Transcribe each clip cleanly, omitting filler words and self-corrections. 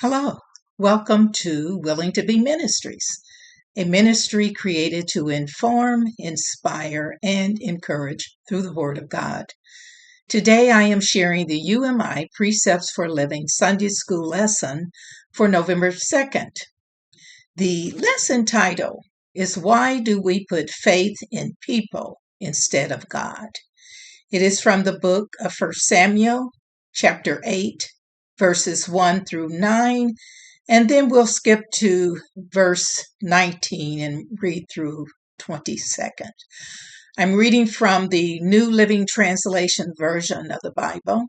Hello, welcome to Willing to Be Ministries, a ministry created to inform, inspire, and encourage through the Word of God. Today I am sharing the UMI Precepts for Living Sunday School lesson for November 2nd. The lesson title is Why Do We Put Faith in People Instead of God? It is from the book of 1 Samuel, chapter 8, verses 1 through 9, and then we'll skip to verse 19 and read through 22nd. I'm reading from the New Living Translation version of the Bible.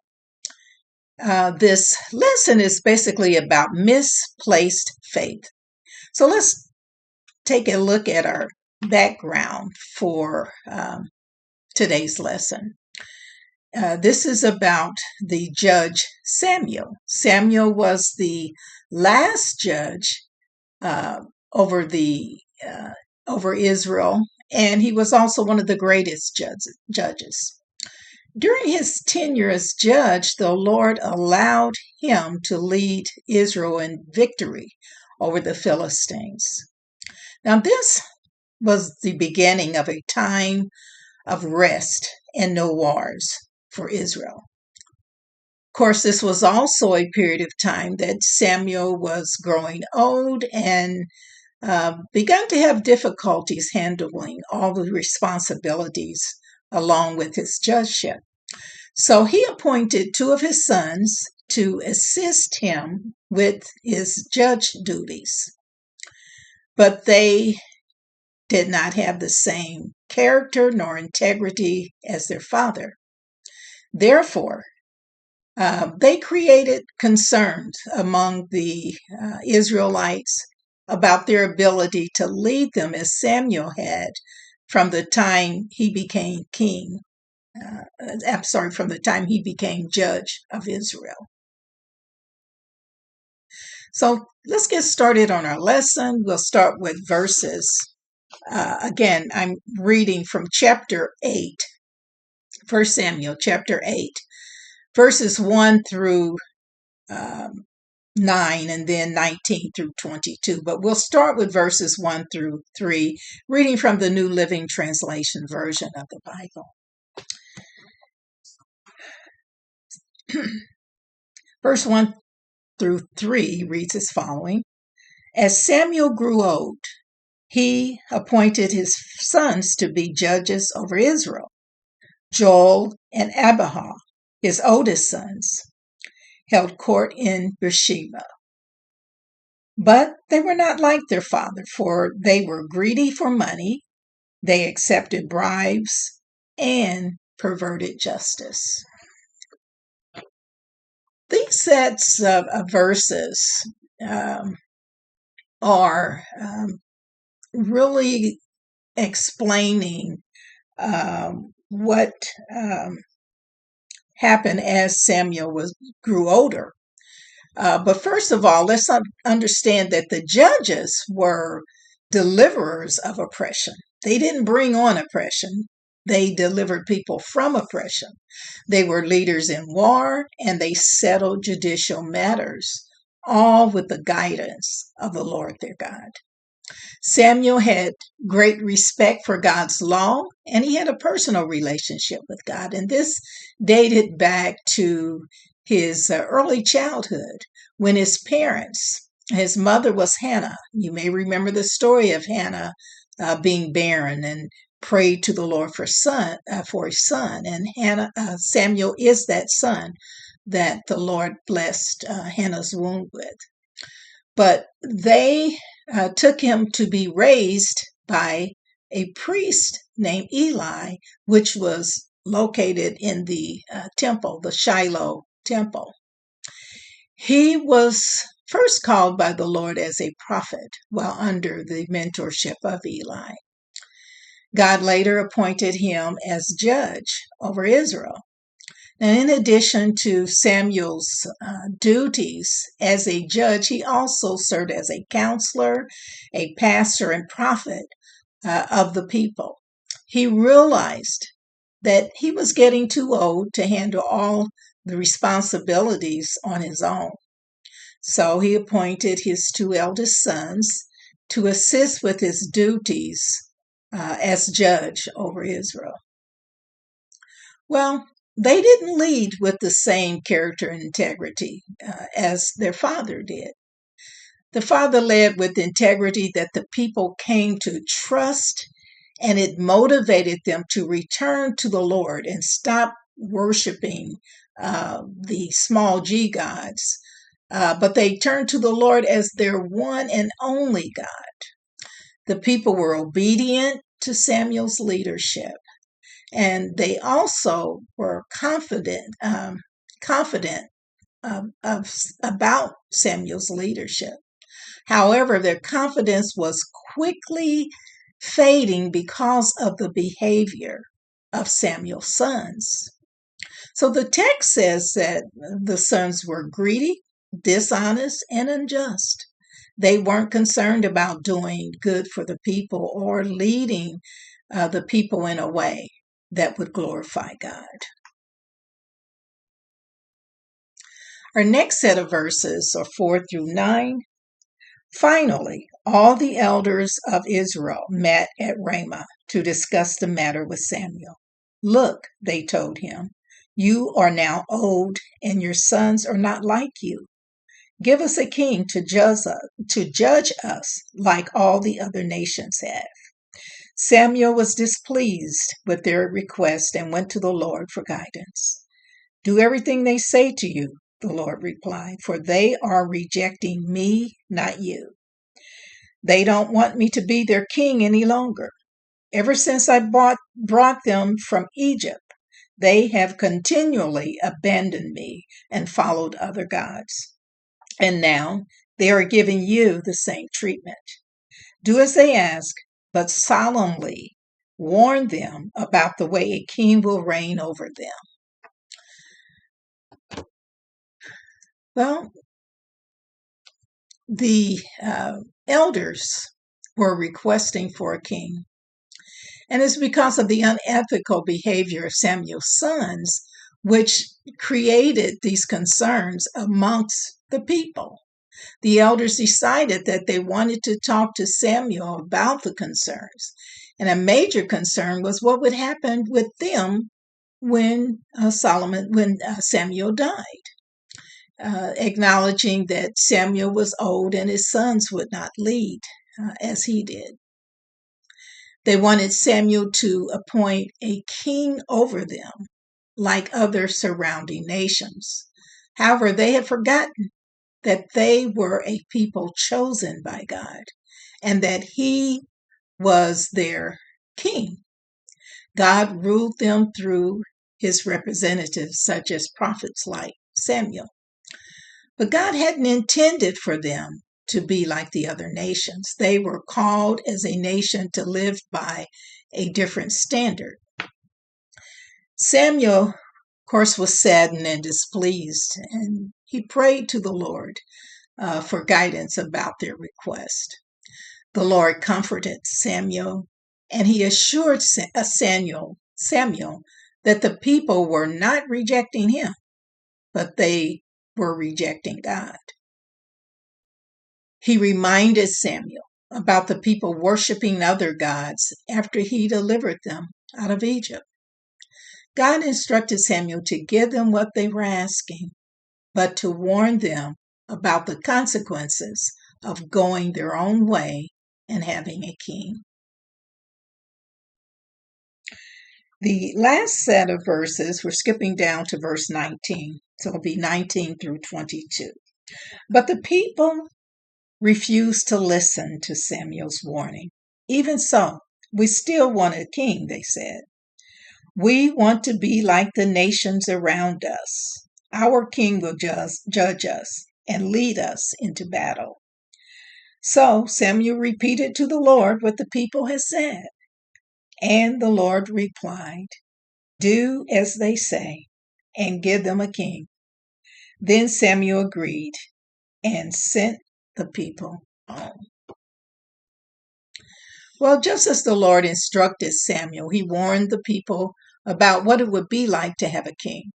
This lesson is basically about misplaced faith. So let's take a look at our background for today's lesson. This is about the judge Samuel. Samuel was the last judge over Israel, and he was also one of the greatest judges. During his tenure as judge, the Lord allowed him to lead Israel in victory over the Philistines. Now, this was the beginning of a time of rest and no wars for Israel. Of course, this was also a period of time that Samuel was growing old and began to have difficulties handling all the responsibilities along with his judgeship. So he appointed two of his sons to assist him with his judge duties. But they did not have the same character nor integrity as their father. Therefore, they created concerns among the Israelites about their ability to lead them as Samuel had from the time he became king. From the time he became judge of Israel. So let's get started on our lesson. We'll start with verses. Again, I'm reading from chapter 8, 1 Samuel chapter 8, verses 1 through 9, and then 19 through 22. But we'll start with verses 1 through 3, reading from the New Living Translation version of the Bible. Verse 1 through 3 reads as following. As Samuel grew old, he appointed his sons to be judges over Israel. Joel and Abijah, his oldest sons, held court in Beersheba. But they were not like their father, for they were greedy for money, they accepted bribes, and perverted justice. These sets of verses are really explaining what happened as Samuel grew older. But first of all, let's understand that the judges were deliverers of oppression. They didn't bring on oppression. They delivered people from oppression. They were leaders in war, and they settled judicial matters, all with the guidance of the Lord their God. Samuel had great respect for God's law, and he had a personal relationship with God. And this dated back to his early childhood when his mother was Hannah. You may remember the story of Hannah being barren and prayed to the Lord for a son. And Samuel is that son that the Lord blessed Hannah's womb with. But they took him to be raised by a priest named Eli, which was located in the temple, the Shiloh temple. He was first called by the Lord as a prophet while under the mentorship of Eli. God later appointed him as judge over Israel. And in addition to Samuel's duties as a judge, he also served as a counselor, a pastor, and prophet of the people. He realized that he was getting too old to handle all the responsibilities on his own. So he appointed his two eldest sons to assist with his duties as judge over Israel. Well, they didn't lead with the same character and integrity as their father did. The father led with integrity that the people came to trust, and it motivated them to return to the Lord and stop worshiping the small g gods. But they turned to the Lord as their one and only God. The people were obedient to Samuel's leadership, and they also were confident about Samuel's leadership. However, their confidence was quickly fading because of the behavior of Samuel's sons. So the text says that the sons were greedy, dishonest, and unjust. They weren't concerned about doing good for the people or leading the people in a way that would glorify God. Our next set of verses are 4 through 9. Finally, all the elders of Israel met at Ramah to discuss the matter with Samuel. Look, they told him, you are now old, and your sons are not like you. Give us a king to judge us like all the other nations have. Samuel was displeased with their request and went to the Lord for guidance. Do everything they say to you, the Lord replied, for they are rejecting me, not you. They don't want me to be their king any longer. Ever since I brought them from Egypt, they have continually abandoned me and followed other gods. And now they are giving you the same treatment. Do as they ask, but solemnly warn them about the way a king will reign over them. Well, the elders were requesting for a king, and it's because of the unethical behavior of Samuel's sons, which created these concerns amongst the people. The elders decided that they wanted to talk to Samuel about the concerns. And a major concern was what would happen with them when Samuel died, acknowledging that Samuel was old and his sons would not lead as he did. They wanted Samuel to appoint a king over them, like other surrounding nations. However, they had forgotten that they were a people chosen by God and that he was their king. God ruled them through his representatives, such as prophets like Samuel. But God hadn't intended for them to be like the other nations. They were called as a nation to live by a different standard. Samuel, of course, was saddened and displeased, and he prayed to the Lord for guidance about their request. The Lord comforted Samuel, and he assured Samuel that the people were not rejecting him, but they were rejecting God. He reminded Samuel about the people worshiping other gods after he delivered them out of Egypt. God instructed Samuel to give them what they were asking, but to warn them about the consequences of going their own way and having a king. The last set of verses, we're skipping down to verse 19, so it'll be 19 through 22. But the people refused to listen to Samuel's warning. Even so, we still want a king, they said. We want to be like the nations around us. Our king will judge us and lead us into battle. So Samuel repeated to the Lord what the people had said. And the Lord replied, do as they say and give them a king. Then Samuel agreed and sent the people home. Well, just as the Lord instructed Samuel, he warned the people about what it would be like to have a king.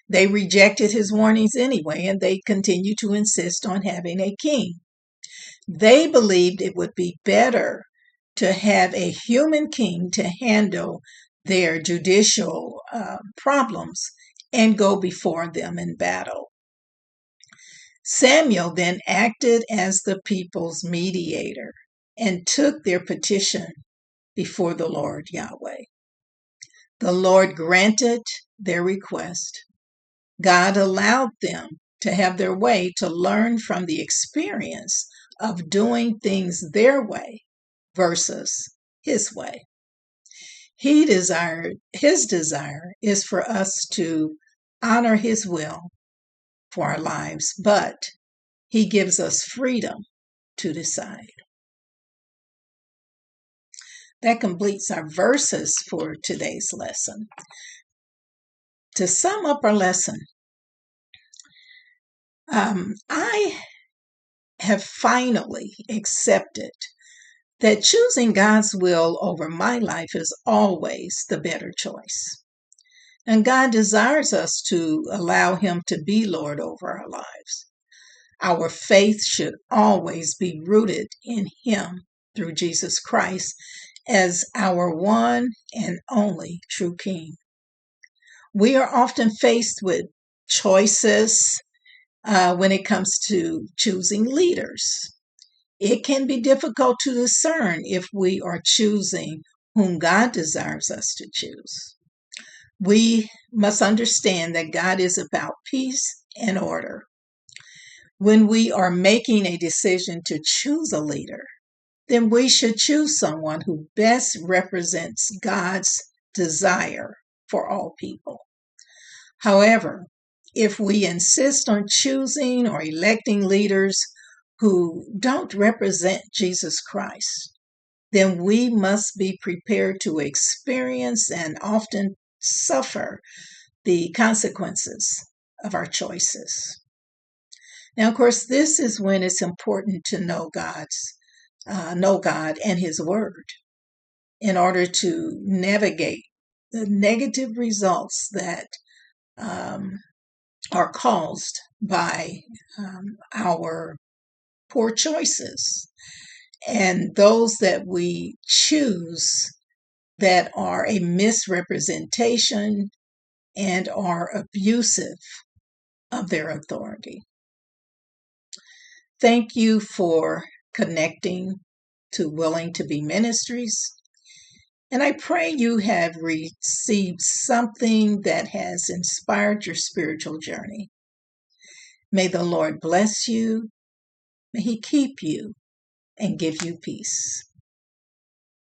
They rejected his warnings anyway, and they continued to insist on having a king. They believed it would be better to have a human king to handle their judicial problems and go before them in battle. Samuel then acted as the people's mediator and took their petition before the Lord Yahweh. The Lord granted their request. God allowed them to have their way, to learn from the experience of doing things their way versus his way. His desire is for us to honor his will for our lives, but he gives us freedom to decide. That completes our verses for today's lesson. To sum up our lesson, I have finally accepted that choosing God's will over my life is always the better choice. And God desires us to allow him to be Lord over our lives. Our faith should always be rooted in him through Jesus Christ as our one and only true King. We are often faced with choices when it comes to choosing leaders. It can be difficult to discern if we are choosing whom God desires us to choose. We must understand that God is about peace and order. When we are making a decision to choose a leader, then we should choose someone who best represents God's desire for all people. However, if we insist on choosing or electing leaders who don't represent Jesus Christ, then we must be prepared to experience and often suffer the consequences of our choices. Now, of course, this is when it's important to know God and his word in order to navigate the negative results that are caused by our poor choices and those that we choose that are a misrepresentation and are abusive of their authority. Thank you for connecting to Willing to Be Ministries. And I pray you have received something that has inspired your spiritual journey. May the Lord bless you. May he keep you and give you peace.